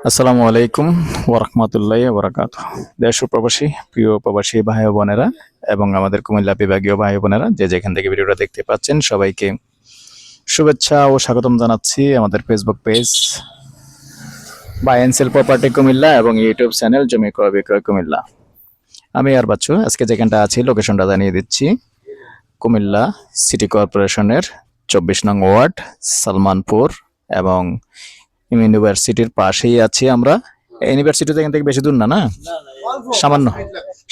আসসালামু আলাইকুম ওরহমতুল্লাহি ওবরাকাতুহ। দেশ ও প্রবাসী প্রিয় প্রবাসী ভাই ও বোনেরা এবং আমাদের কুমিল্লা বিভাগীয় ভাই ও বোনেরা যে যেখান থেকে ভিডিওটা দেখতে পাচ্ছেন সবাইকে শুভেচ্ছা ও স্বাগতম জানাচ্ছি আমাদের Facebook page buy and sell property Comilla এবং ইউটিউব চ্যানেল জমি ক্রয় বিক্রয় কুমিল্লা। আমি আর বাচ্চু আজকে যেখানটা আছি লোকেশনটা জানিয়ে দিচ্ছি। কুমিল্লা সিটি কর্পোরেশনের 24 নং ওয়ার্ড সালমানপুর এবং ইউনিভার্সিটির পাশেই আছি আমরা। ইউনিভার্সিটি এখান থেকে বেশি দূর না, না সামান্য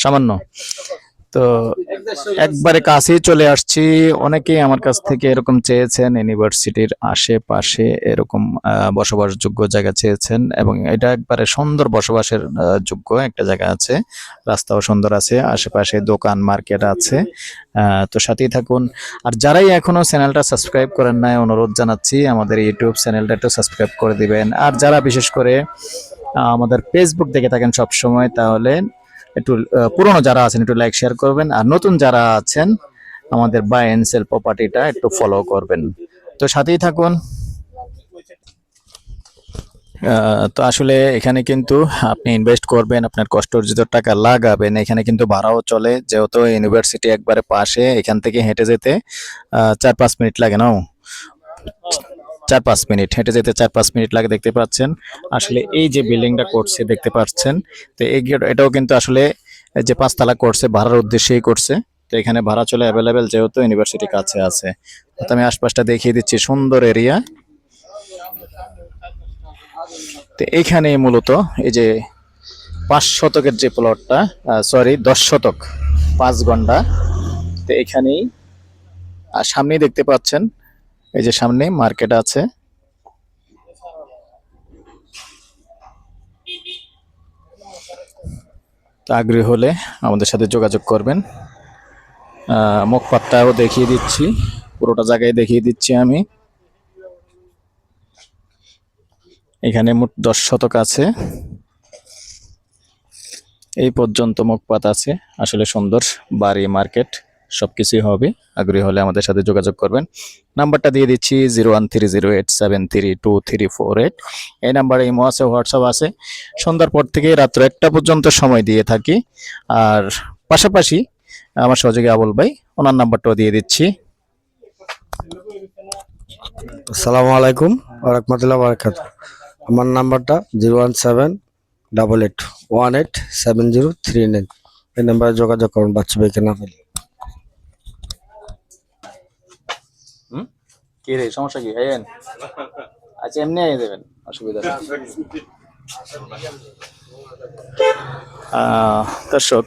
সামান্য। তো একবারে কাছেই চলে আসছি। অনেকেই আমার কাছ থেকে এরকম চেয়েছেন, ইউনিভার্সিটির আশেপাশে এরকম বসবাসযোগ্য জায়গা চেয়েছেন এবং এটা একবারে সুন্দর বসবাসের যোগ্য একটা জায়গা আছে। রাস্তাও সুন্দর আছে, আশেপাশে দোকান মার্কেট আছে। তো সাথেই থাকুন। আর যারাই এখনো চ্যানেলটা সাবস্ক্রাইব করেন নাই, অনুরোধ জানাচ্ছি আমাদের ইউটিউব চ্যানেলটা একটু সাবস্ক্রাইব করে দিবেন। আর যারা বিশেষ করে আমাদের ফেসবুক দেখে থাকেন সব সময়, তাহলে একটু পুরনো যারা আছেন একটু লাইক শেয়ার করবেন, আর নতুন যারা আছেন আমাদের বাই এন্ড সেল প্রপার্টিটা একটু ফলো করবেন। তো সাথেই থাকুন। তো আসলে এখানে কিন্তু আপনি ইনভেস্ট করবেন, আপনার কষ্ট অর্জিত টাকা লাগাবেন। এখানে কিন্তু ভাড়াও চলে, যেহেতু ইউনিভার্সিটি একবারে পাশে। এখান থেকে হেঁটে যেতে 4-5 মিনিট লাগে, না 4-5 মিনিট হেঁটে যেতে 4-5 মিনিট লাগে। দেখতে পাচ্ছেন আসলে এই যে বিল্ডিংটা করছে দেখতে পাচ্ছেন। তো এটাও কিন্তু আসলে যে 5 তলা করছে ভাড়ার উদ্দেশ্যেই করছে। তো এখানে ভাড়া চলে অ্যাভেলেবেল, যেহেতু ইউনিভার্সিটি কাছে আছে। তো আমি আশপাশটা দেখিয়ে দিচ্ছি, সুন্দর এরিয়া। তো এইখানে মূলত এই যে 5 শতকের যে প্লটটা, সরি 10 শতক 5 গন্ডা। তো এখানেই আর সামনেই দেখতে পাচ্ছেন এই যে সামনে মার্কেট আছে। তো আগ্রহী হলে আমাদের সাথে যোগাযোগ করবেন। মুখপাত্রটাও দেখিয়ে দিচ্ছি, পুরোটা জায়গায় দেখিয়ে দিচ্ছি আমি। এখানে মোট 10 শতক আছে, এই পর্যন্ত মুখপাত আছে। আসলে সুন্দর বাড়ি মার্কেট সবকিছুই হবে। আগ্রহী হলে আমাদের সাথে যোগাযোগ করবেন। নাম্বারটা দিয়ে দিচ্ছি 013087323348। এই নাম্বারে ইমো আছে, হোয়াটসঅ্যাপ আছে। সন্ধ্যার পর থেকে রাত্র 1টা পর্যন্ত সময় দিয়ে থাকি। আর পাশাপাশি আমার সহযোগী আবুল ভাই, ওনার নাম্বারটাও দিয়ে দিচ্ছি। আসসালামু আলাইকুম ওরহমতুল্লাহ বারাকাতুহু। আমার নাম্বারটা 01788187039। এই নাম্বারে যোগাযোগ করুন বাচ্চা ভাইকে না পেলে। কি রে, সমস্যা কি? আচ্ছা, এমনি আইয়ে দেবেন, অসুবিধা নেই। দর্শক,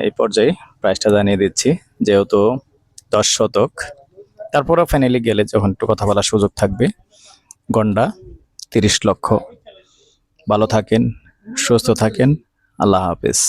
এই পর্যায়ে প্রাইসটা জানিয়ে দিচ্ছি। যেহেতু 10 শতক, তারপরে ফাইনালি গেলে যখন একটু কথা বলার সুযোগ থাকবে। গন্ডা 30 লক্ষ। ভালো থাকেন, সুস্থ থাকেন, আল্লাহ হাফেজ।